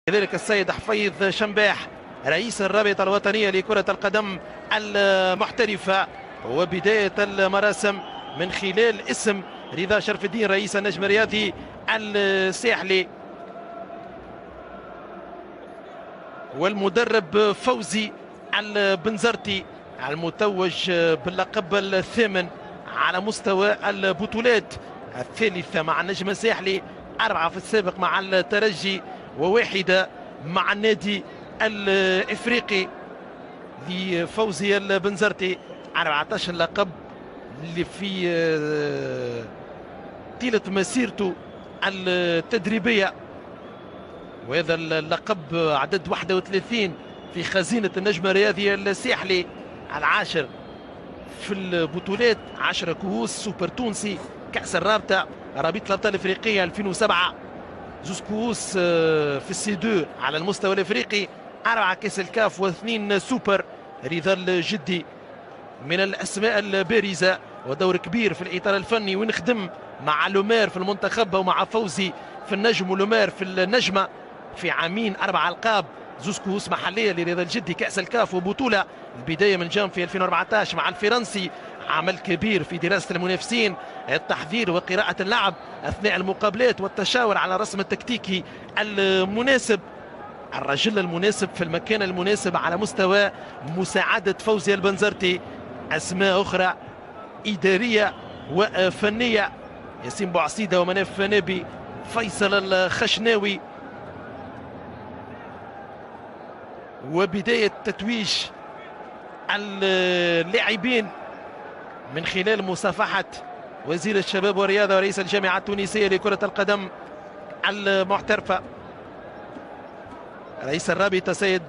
كذلك السيد حفيظ شنباح رئيس الرابطة الوطنية لكرة القدم المحترفة، وبداية المراسم من خلال اسم رضا شرف الدين رئيس النجم الرياضي الساحلي، والمدرب فوزي البنزرتي المتوج باللقب الثامن على مستوى البطولات الثالثة مع النجم الساحلي، 4 في السابق مع الترجي وواحدة مع النادي الافريقي لفوزي البنزرتي. 14 لقب اللي في طيلة مسيرته التدريبية، وهذا اللقب عدد 31 في خزينة النجم الرياضي الساحلي، العاشر في البطولات، 10 كؤوس سوبر تونسي، كأس الرابطة، رابطة الأبطال الإفريقية 2007، 2 كؤوس في السي 2 على المستوى الإفريقي، 4 كأس الكاف و2 سوبر. رضا الجدي من الأسماء البارزة ودور كبير في الإطار الفني، ونخدم مع لومير في المنتخب ومع فوزي في النجم ولومير في النجمة في عامين، 4 ألقاب، 2 كؤوس محلية لرضا الجدي، كأس الكاف وبطولة. البداية من جام في 2014 مع الفرنسي، عمل كبير في دراسة المنافسين، التحضير وقراءة اللعب أثناء المقابلات والتشاور على الرسم التكتيكي المناسب، الرجل المناسب في المكان المناسب على مستوى مساعدة فوزي البنزرتي. أسماء أخرى إدارية وفنية، ياسين بوعصيدة ومناف فنابي، فيصل الخشناوي. وبداية تتويج اللاعبين من خلال مصافحة وزير الشباب والرياضة ورئيس الجامعة التونسية لكرة القدم المحترفة، رئيس الرابطة سيد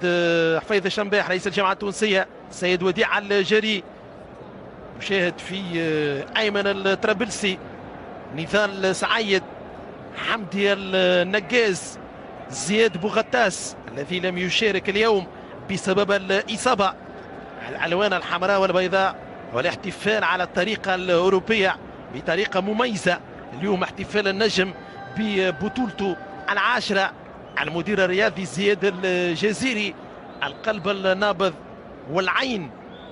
حفيظ شنباح، رئيس الجامعة التونسية سيد وديع الجري، مشاهد في أيمن الطرابلسي، نضال سعيد، حمدي النجاز، زياد بوغتاس الذي لم يشارك اليوم بسبب الإصابة، الألوان الحمراء والبيضاء والاحتفال على الطريقة الأوروبية بطريقة مميزة اليوم، احتفال النجم ببطولته العاشرة. المدير الرياضي زياد الجزيري، القلب النابض والعين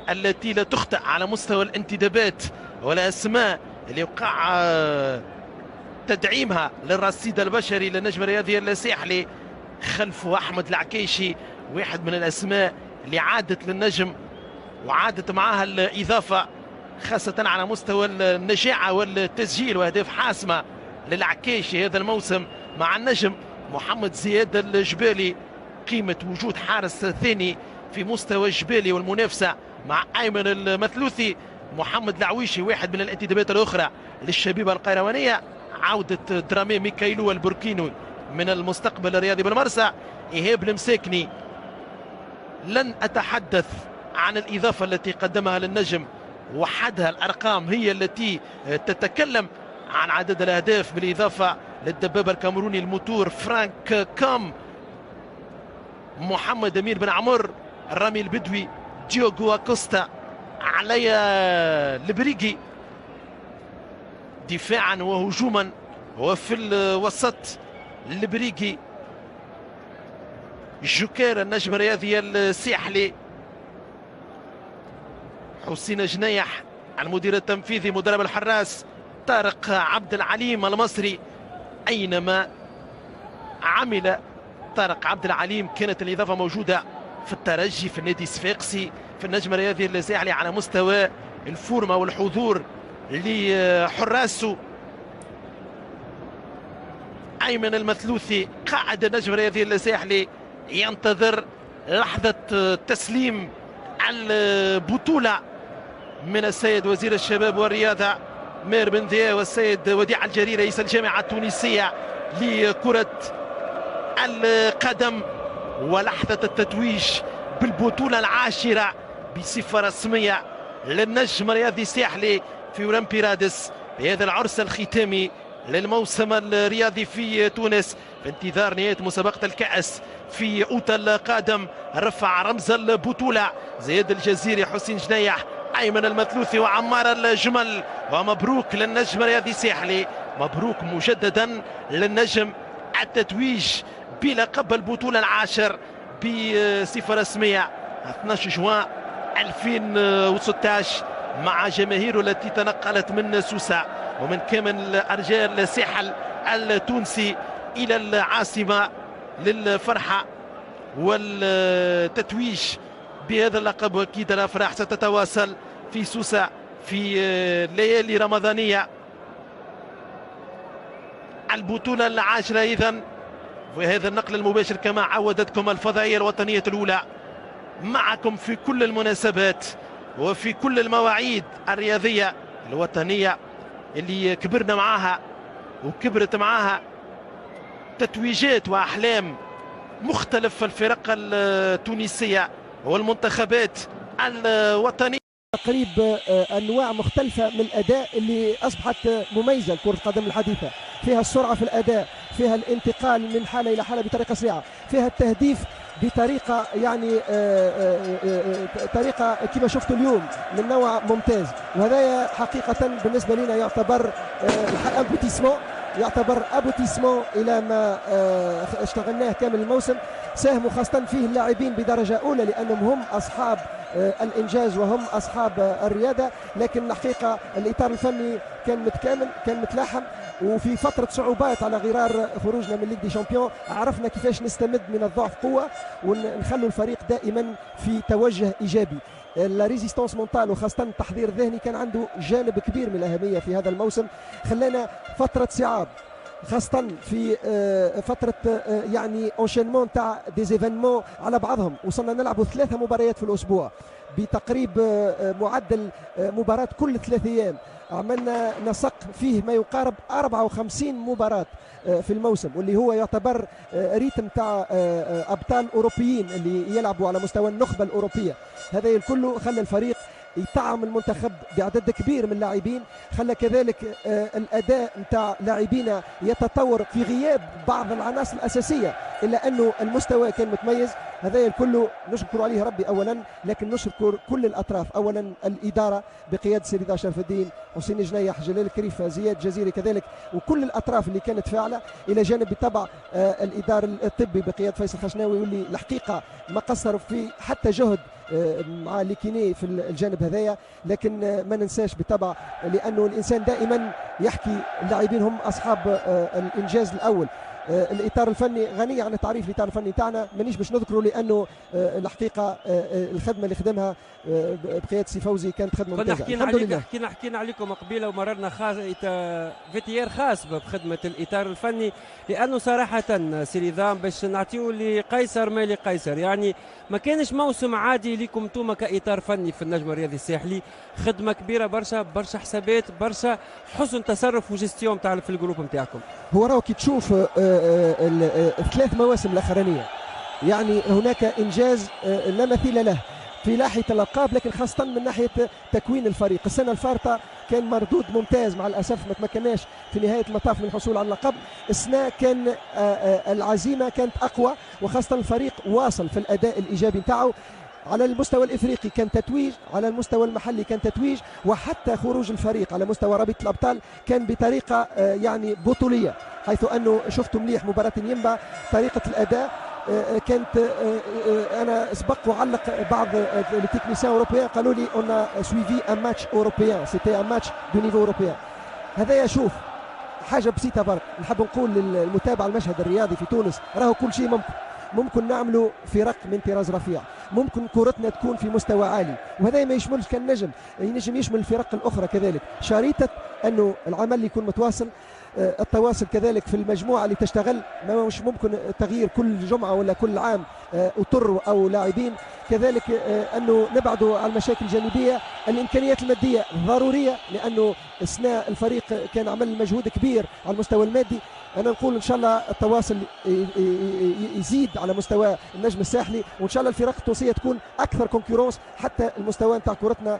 التي لا تخطئ على مستوى الانتدابات والأسماء اللي وقع تدعيمها للرصيد البشري للنجم الرياضي الساحلي، خلفه أحمد العكيشي، واحد من الأسماء اللي عادت للنجم وعادت معها الإضافة، خاصة على مستوى النجاعة والتسجيل وأهداف حاسمة للعكيشي هذا الموسم مع النجم. محمد زياد الجبالي، قيمة وجود حارس ثاني في مستوى الجبالي والمنافسة مع أيمن المثلوثي. محمد العويشي، واحد من الانتدابات الأخرى للشبيبة القيروانية، عودة درامي ميكايلو البوركينو من المستقبل الرياضي بالمرسى. إيهاب المساكني، لن أتحدث عن الإضافة التي قدمها للنجم، وحدها الأرقام هي التي تتكلم عن عدد الأهداف، بالإضافة للدبابة الكاميروني الموتور فرانك كام، محمد أمير بن عمر، الرامي البدوي، ديوغو أكوستا، علي البريقي دفاعا وهجوما، وفي الوسط البريقي، جوكير النجم الرياضي الساحلي، حسين جنيح المدير التنفيذي مدرب الحراس، طارق عبد العليم المصري. أينما عمل طارق عبد العليم كانت الإضافة موجودة في الترجي، في النادي الصفاقسي، في النجم الرياضي الساحلي، على مستوى الفورمة والحضور لحراسه. أيمن المثلوثي قائد النجم الرياضي الساحلي ينتظر لحظة تسليم البطولة من السيد وزير الشباب والرياضة مير بن ذيا والسيد وديع الجري رئيس الجامعة التونسية لكرة القدم، ولحظة التتويج بالبطولة العاشرة بصفة رسمية للنجم الرياضي الساحلي في أولمبي رادس، بهذا العرس الختامي للموسم الرياضي في تونس، في انتظار نهاية مسابقة الكأس في أوتا القادم. رفع رمز البطولة زياد الجزيري، حسين جنيح، أيمن المثلوثي وعمار الجمل. ومبروك للنجم الرياضي الساحلي، مبروك مجددا للنجم التتويج بلقب البطولة العاشر بصفة رسمية 12 جوان 2016 مع جماهيره التي تنقلت من سوسة ومن كامل أرجاء الساحل التونسي إلى العاصمة للفرحة والتتويج بهذا اللقب. واكيد الافراح ستتواصل في سوسة في ليالي رمضانية. البطولة العاشرة اذا، وهذا النقل المباشر كما عودتكم الفضائية الوطنية الأولى معكم في كل المناسبات وفي كل المواعيد الرياضية الوطنية اللي كبرنا معاها وكبرت معاها تتويجات وأحلام مختلف الفرق التونسية والمنتخبات الوطنية. تقريب انواع مختلفه من الاداء اللي اصبحت مميزه لكره القدم الحديثه، فيها السرعه في الاداء، فيها الانتقال من حاله الى حاله بطريقه سريعه، فيها التهديف بطريقه يعني طريقه كما شفتوا اليوم من نوع ممتاز. وهذا حقيقه بالنسبه لنا يعتبر ابوتيسمون، يعتبر ابوتيسمون الى ما اشتغلناه كامل الموسم. ساهموا خاصه فيه اللاعبين بدرجه اولى لانهم هم اصحاب الانجاز وهم اصحاب الرياده، لكن الحقيقه الاطار الفني كان متكامل، كان متلاحم. وفي فتره صعوبات على غرار خروجنا من ليغ دي شامبيون عرفنا كيفاش نستمد من الضعف قوه ونخلوا الفريق دائما في توجه ايجابي. لا ريزيستونس مونتال وخاصه التحضير الذهني كان عنده جانب كبير من الاهميه في هذا الموسم. خلانا فتره صعاب خاصة في فترة يعني انشينمون تاع ديزيفينمون على بعضهم. وصلنا نلعبوا 3 مباريات في الأسبوع بتقريب معدل مباراة كل 3 أيام. عملنا نسق فيه ما يقارب 54 مباراة في الموسم، واللي هو يعتبر ريتم تاع أبطال أوروبيين اللي يلعبوا على مستوى النخبة الأوروبية. هذا الكل خلى الفريق يطعم المنتخب بعدد كبير من اللاعبين، خلى كذلك الاداء نتاع لاعبينا يتطور في غياب بعض العناصر الاساسيه، الا انه المستوى كان متميز. هذا الكل نشكر عليه ربي اولا، لكن نشكر كل الاطراف. اولا الاداره بقياده سيدي رضا شرف الدين، حسين جنيح، جلال الكريف، زياد جزيري كذلك، وكل الاطراف اللي كانت فاعله، الى جانب بالطبع الادار الطبي بقياده فيصل خشناوي، واللي الحقيقه ما قصروا في حتى جهد مع ليكيني في الجانب هذايا. لكن ما ننساش بالطبع لانه الانسان دائما يحكي اللاعبين هم اصحاب الانجاز الاول. الاطار الفني غني عن التعريف. الاطار الفني تاعنا مانيش باش نذكره لانه الحقيقه الخدمه اللي خدمها بقياده سي فوزي كانت خدمه ممتازه. الحمد لله. حكينا عليكم قبيله ومررنا فيتيير خاص بخدمه الاطار الفني، لانه صراحه سي نظام باش نعطيو لقيصر ما لقيصر. يعني ما كانش موسم عادي لكم انتم كاطار فني في النجم الرياضي الساحلي، خدمه كبيره برشا، برشا حسابات، برشا حسن تصرف وجستيون تاع في الجروب نتاعكم. هو راهو كي تشوف ال3 مواسم الاخرانيه يعني هناك انجاز لا مثيل له في ناحيه الالقاب، لكن خاصه من ناحيه تكوين الفريق. السنه الفارطه كان مردود ممتاز، مع الاسف ما تمكناش في نهايه المطاف من الحصول على اللقب. السنه كان العزيمه كانت اقوى، وخاصه الفريق واصل في الاداء الايجابي نتاعو. على المستوى الافريقي كان تتويج، على المستوى المحلي كان تتويج، وحتى خروج الفريق على مستوى رابطه الابطال كان بطريقه يعني بطوليه، حيث انه شفت مليح مباراه نيمبا. طريقه الاداء كانت انا سبق وعلق بعض التكنيسيان اوروبيان قالوا لي اون سويفي ان ماتش اوروبيان، سيتي ان ماتش دو نيفو اوروبيان. هذايا شوف حاجه بسيطه برك. نحب نقول للمتابع المشهد الرياضي في تونس راهو كل شيء ممكن نعملوا فرق من طراز رفيع، ممكن كرتنا تكون في مستوى عالي، وهذا ما يشملش كان ينجم يشمل الفرق الاخرى كذلك. شريطه انه العمل يكون متواصل، التواصل كذلك في المجموعه اللي تشتغل. ما مش ممكن تغيير كل جمعه ولا كل عام اطر او لاعبين. كذلك انه نبعدوا عن المشاكل الجانبيه. الامكانيات الماديه ضروريه، لانه اثناء الفريق كان عمل مجهود كبير على المستوى المادي. انا نقول ان شاء الله التواصل يزيد على مستوى النجم الساحلي، وان شاء الله الفرق التونسيه تكون اكثر كونكورونس حتى المستوى نتاع كرتنا